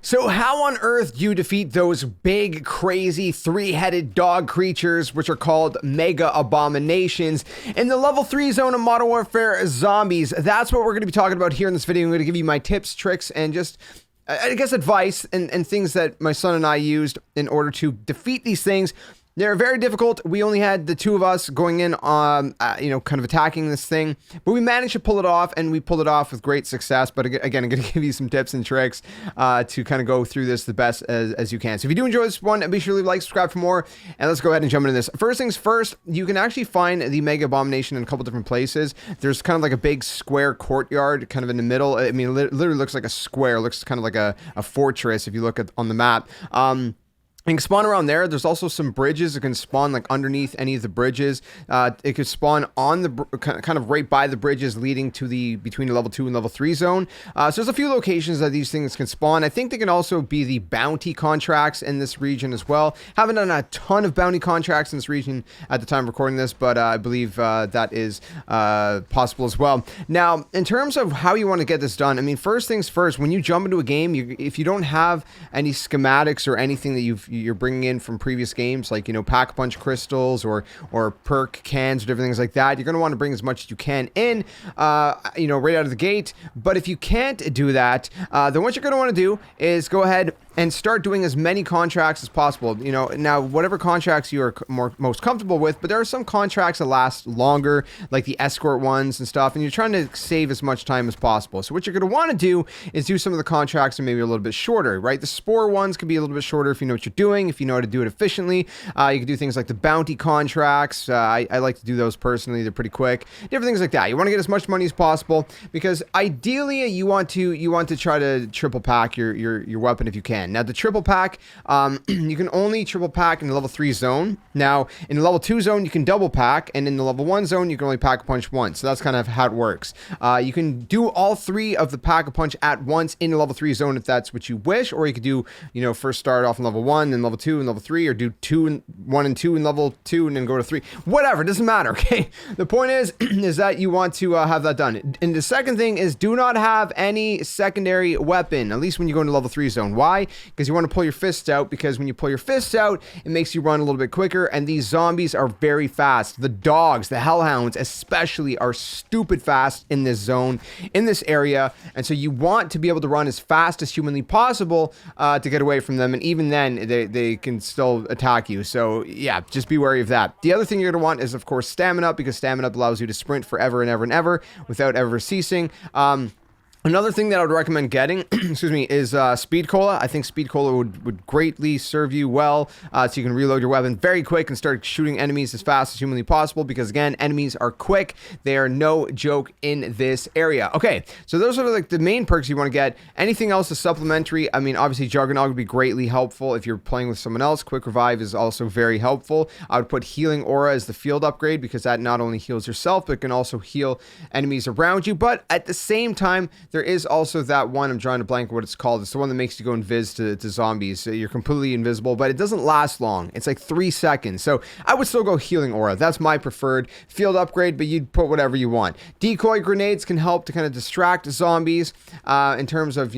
So how on earth do you defeat those big, crazy, three-headed dog creatures, which are called Mega Abominations, in the level 3 zone of Modern Warfare Zombies? That's what we're going to be talking about here in this video. I'm going to give you my tips, tricks, and just, I guess, advice and things that my son and I used in order to defeat these things. They're very difficult. We only had the two of us going in on, kind of attacking this thing, but we managed to pull it off, and we pulled it off with great success. But again, I'm going to give you some tips and tricks to kind of go through this the best as you can. So if you do enjoy this one, be sure to leave a like, subscribe for more, and let's go ahead and jump into this. First things first, you can actually find the Mega Abomination in a couple different places. There's kind of like a big square courtyard kind of in the middle. I mean, it literally looks like a square. It looks kind of like a fortress if you look on the map. You can spawn around there. There's also some bridges. It can spawn like underneath any of the bridges. It could spawn on the kind of right by the bridges leading to between the level 2 and level 3 zone. So there's a few locations that these things can spawn. I think they can also be the bounty contracts in this region as well. Haven't done a ton of bounty contracts in this region at the time of recording this, but I believe that is possible as well. Now, in terms of how you want to get this done, I mean, first things first, when you jump into a game, if you don't have any schematics or anything that you're bringing in from previous games, like, pack-a-punch crystals or perk cans or different things like that, you're going to want to bring as much as you can in, right out of the gate. But if you can't do that, then what you're going to want to do is go ahead and start doing as many contracts as possible. Now, whatever contracts you are most comfortable with, but there are some contracts that last longer, like the escort ones and stuff, and you're trying to save as much time as possible. So what you're going to want to do is do some of the contracts and maybe a little bit shorter, right? The spore ones can be a little bit shorter if you know what you're doing, if you know how to do it efficiently. You can do things like the bounty contracts. I like to do those personally. They're pretty quick. Different things like that. You want to get as much money as possible because ideally you want to try to triple pack your weapon if you can. Now, the triple pack, you can only triple pack in the level 3 zone. Now, in the level 2 zone, you can double pack, and in the level 1 zone, you can only pack a punch once. So that's kind of how it works. You can do all 3 of the pack a punch at once in the level 3 zone if that's what you wish, or you could do, first start off in level 1, then level 2 and level 3, or do 1 and 2 in level 2 and then go to 3. Whatever, it doesn't matter, okay? The point is that you want to have that done. And the second thing is do not have any secondary weapon, at least when you go into level 3 zone. Why? Because you want to pull your fists out, because when you pull your fists out, it makes you run a little bit quicker, and these zombies are very fast. The dogs, the hellhounds especially, are stupid fast in this zone, in this area, and so you want to be able to run as fast as humanly possible to get away from them, and even then, they can still attack you. So yeah, just be wary of that. The other thing you're going to want is, of course, stamina, because stamina allows you to sprint forever and ever and ever without ever ceasing. Another thing that I would recommend getting, excuse me, is Speed Cola. I think Speed Cola would greatly serve you well, so you can reload your weapon very quick and start shooting enemies as fast as humanly possible, because again, enemies are quick. They are no joke in this area. Okay, so those are like the main perks you want to get. Anything else is supplementary. I mean, obviously Juggernaut would be greatly helpful if you're playing with someone else. Quick Revive is also very helpful. I would put Healing Aura as the field upgrade, because that not only heals yourself, but can also heal enemies around you. But at the same time, there is also that one, I'm trying to blank what it's called. It's the one that makes you go invis to zombies. So you're completely invisible, but it doesn't last long. It's like 3 seconds. So I would still go Healing Aura. That's my preferred field upgrade, but you'd put whatever you want. Decoy grenades can help to kind of distract zombies in terms of,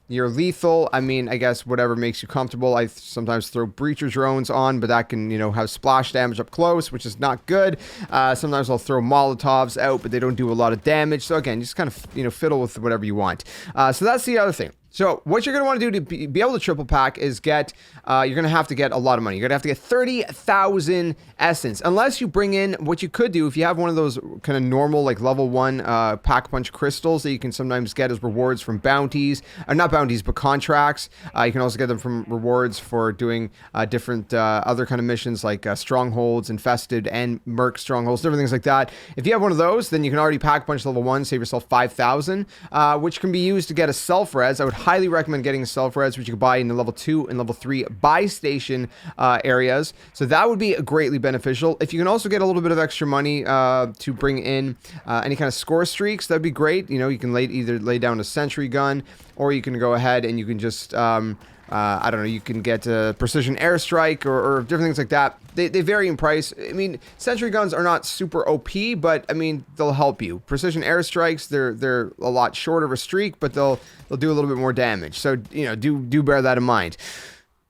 you're lethal. I mean, I guess whatever makes you comfortable. I sometimes throw breacher drones on, but that can, have splash damage up close, which is not good. Sometimes I'll throw Molotovs out, but they don't do a lot of damage. So again, just kind of, fiddle with whatever you want. So that's the other thing. So what you're going to want to do to be able to triple pack is you're going to have to get a lot of money. You're going to have to get 30,000 essence. Unless you bring in, what you could do, if you have one of those kind of normal, like level 1 pack-punch crystals that you can sometimes get as rewards from bounties, not bounties, but contracts. You can also get them from rewards for doing different other kind of missions, like strongholds, infested, and merc strongholds, different things like that. If you have one of those, then you can already pack-punch level 1, save yourself 5,000, which can be used to get a self-res. I would highly recommend getting a self-res, which you can buy in the level 2 and level 3 buy station areas. So that would be greatly beneficial. If you can also get a little bit of extra money to bring in any kind of score streaks, that'd be great. You can either lay down a sentry gun, or you can go ahead and you can just I don't know, you can get precision airstrike or different things like that. They vary in price. I mean, sentry guns are not super OP, but I mean, they'll help you. Precision airstrikes, they're a lot shorter of a streak, but they'll do a little bit more damage. So, you know, do bear that in mind.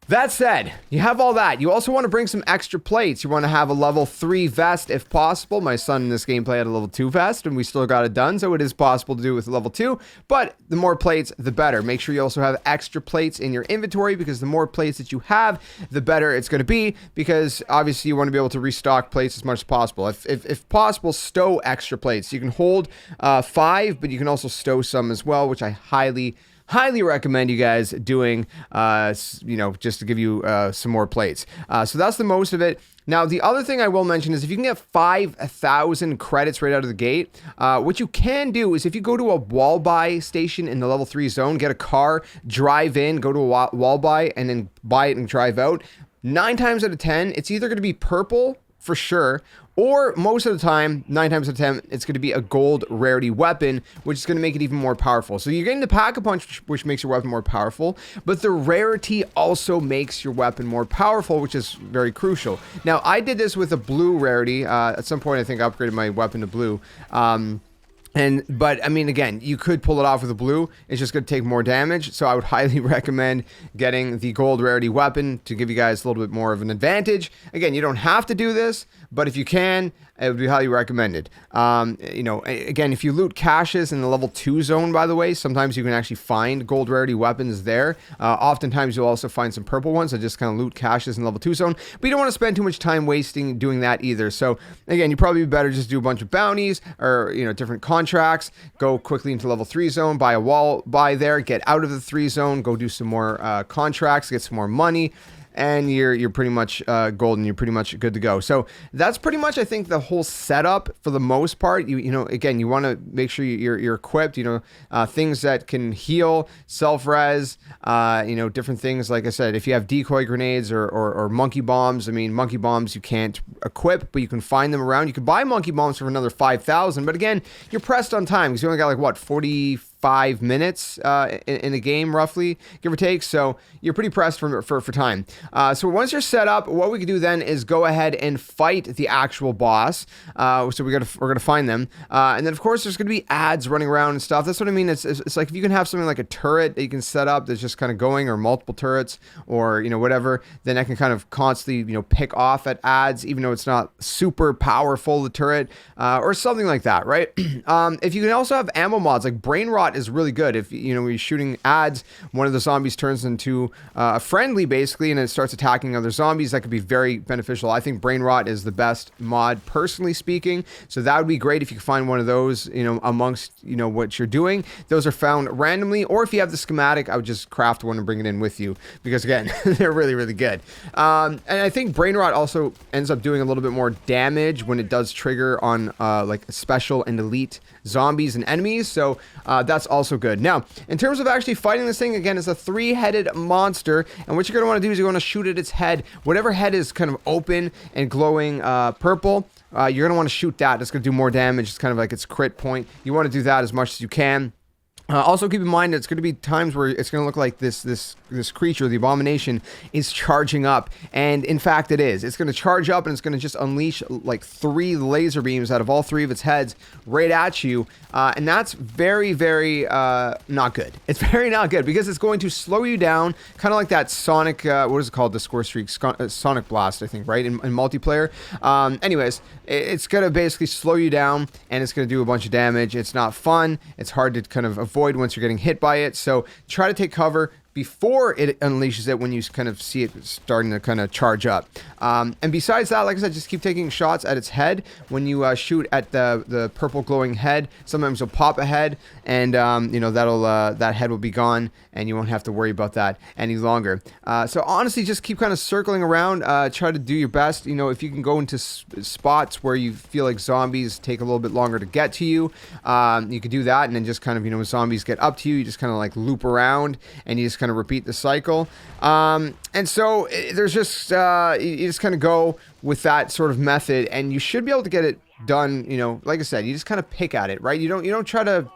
That said, you have all that. You also want to bring some extra plates. You want to have a level 3 vest if possible. My son in this gameplay had a level 2 vest and we still got it done, so it is possible to do with level 2, but the more plates, the better. Make sure you also have extra plates in your inventory, because the more plates that you have, the better it's going to be, because obviously you want to be able to restock plates as much as possible. If possible, stow extra plates. You can hold 5, but you can also stow some as well, which I highly recommend you guys doing, you know, just to give you some more plates. So that's the most of it. Now, the other thing I will mention is if you can get 5,000 credits right out of the gate, what you can do is if you go to a wall buy station in the level 3 zone, get a car, drive in, go to a wall buy, and then buy it and drive out, 9 times out of 10, it's either going to be purple for sure, or most of the time, 9 times out of 10, it's going to be a gold rarity weapon, which is going to make it even more powerful. So you're getting the Pack-a-Punch, which makes your weapon more powerful, but the rarity also makes your weapon more powerful, which is very crucial. Now, I did this with a blue rarity. At some point, I think I upgraded my weapon to blue. But I mean, again, you could pull it off with a blue. It's just going to take more damage. So I would highly recommend getting the gold rarity weapon to give you guys a little bit more of an advantage. Again, you don't have to do this, but if you can, it would be highly recommended. You know, again, if you loot caches in the level 2 zone, by the way, sometimes you can actually find gold rarity weapons there. Oftentimes you'll also find some purple ones that just kind of loot caches in level 2 zone, but you don't want to spend too much time wasting doing that either. So again, you probably better just do a bunch of bounties or, you know, different contracts, go quickly into level 3 zone, buy a wall buy there, get out of the 3 zone, go do some more contracts, get some more money, and you're pretty much golden. You're pretty much good to go. So that's pretty much, I think, the whole setup for the most part. You know, again, you want to make sure you're equipped. You know, things that can heal, self-res. You know, different things. Like I said, if you have decoy grenades or monkey bombs. I mean, monkey bombs you can't equip, but you can find them around. You can buy monkey bombs for another 5,000. But again, you're pressed on time because you only got like what 45 minutes in a game, roughly, give or take. So you're pretty pressed for time. So once you're set up, what we can do then is go ahead and fight the actual boss. So we're gonna find them, and then of course there's gonna be ads running around and stuff. That's what I mean. It's like if you can have something like a turret that you can set up that's just kind of going, or multiple turrets, or you know whatever, then I can kind of constantly pick off at ads, even though it's not super powerful, the turret, or something like that, right? If you can also have ammo mods, like brain rot is really good. If when you're shooting ads, one of the zombies turns into a friendly basically, and it starts attacking other zombies. That could be very beneficial. I think brain rot is the best mod, personally speaking. So that would be great if you could find one of those, amongst what you're doing. Those are found randomly, or if you have the schematic, I would just craft one and bring it in with you, because again, they're really, really good. And I think brain rot also ends up doing a little bit more damage when it does trigger on like special and elite zombies and enemies. So that's also good. Now, in terms of actually fighting this thing, again, it's a 3-headed monster, and what you're going to want to do is you're going to shoot at its head. Whatever head is kind of open and glowing purple, you're going to want to shoot that. It's going to do more damage. It's kind of like its crit point. You want to do that as much as you can. Also keep in mind that it's going to be times where it's going to look like this creature, the abomination, is charging up, and in fact it is. It's going to charge up and it's going to just unleash like 3 laser beams out of all 3 of its heads right at you, and that's very, very not good. It's very not good, because it's going to slow you down, kind of like that Sonic, what is it called, the score streak, Sonic Blast, I think, right, in multiplayer. Anyways, it's going to basically slow you down, and it's going to do a bunch of damage. It's not fun. It's hard to kind of avoid once you're getting hit by it, so try to take cover before it unleashes it when you kind of see it starting to kind of charge up. And besides that, like I said, just keep taking shots at its head. When you shoot at the purple glowing head, sometimes you'll pop a head, and that'll that head will be gone, and you won't have to worry about that any longer. So honestly, just keep kind of circling around. Try to do your best. If you can go into spots where you feel like zombies take a little bit longer to get to you, you could do that, and then just kind of when zombies get up to you, you just kind of like loop around, and you just kind of repeat the cycle. And so there's just you just kind of go with that sort of method, and you should be able to get it done. Like I said, you just kind of pick at it, right? You don't try to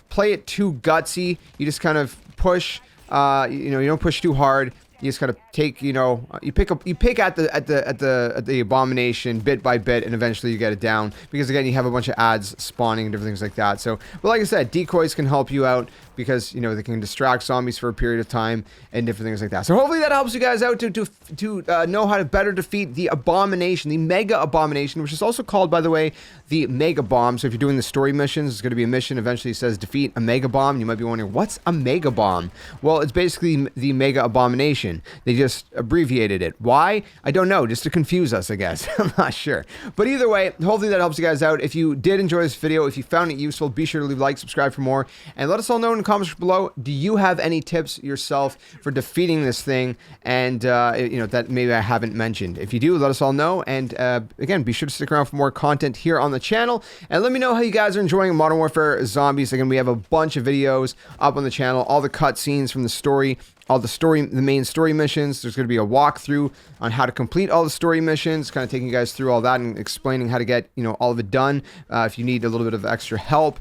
play it too gutsy. You just kind of push you know, you don't push too hard. You just kind of take, you know, you pick at the abomination bit by bit, and eventually you get it down. Because again, you have a bunch of ads spawning and different things like that. So, but like I said, decoys can help you out because, you know, they can distract zombies for a period of time and different things like that. So hopefully that helps you guys out to know how to better defeat the abomination, the mega abomination, which is also called, by the way, the mega bomb. So if you're doing the story missions, it's going to be a mission. Eventually it says defeat a mega bomb. You might be wondering, what's a mega bomb? Well, it's basically the mega abomination. They just abbreviated it. Why? I don't know. Just to confuse us, I guess. I'm not sure. But either way, hopefully that helps you guys out. If you did enjoy this video, if you found it useful, be sure to leave a like, subscribe for more, and let us all know in the comments below, do you have any tips yourself for defeating this thing? And, you know, that maybe I haven't mentioned. If you do, let us all know. And again, be sure to stick around for more content here on the channel. And let me know how you guys are enjoying Modern Warfare Zombies. Again, we have a bunch of videos up on the channel, all the cutscenes from the story, all the main story missions. There's going to be a walkthrough on how to complete all the story missions, kind of taking you guys through all that and explaining how to get, you know, all of it done. If you need a little bit of extra help,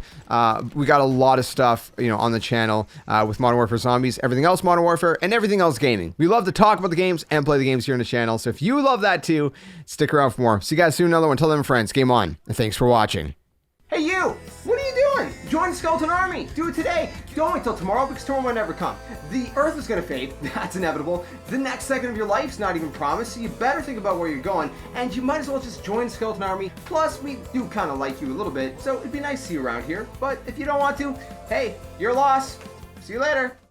we got a lot of stuff, you know, on the channel with Modern Warfare Zombies, everything else Modern Warfare, and everything else gaming. We love to talk about the games and play the games here on the channel. So if you love that too, stick around for more. See you guys soon. Another one. Tell them friends. Game on. And thanks for watching. Hey you! What are you doing? Join the Skeleton Army! Do it today! Don't wait till tomorrow because tomorrow might never come. The Earth is gonna fade, that's inevitable. The next second of your life's not even promised, so you better think about where you're going, and you might as well just join the Skeleton Army. Plus, we do kinda like you a little bit, so it'd be nice to see you around here. But if you don't want to, hey, your loss. See you later.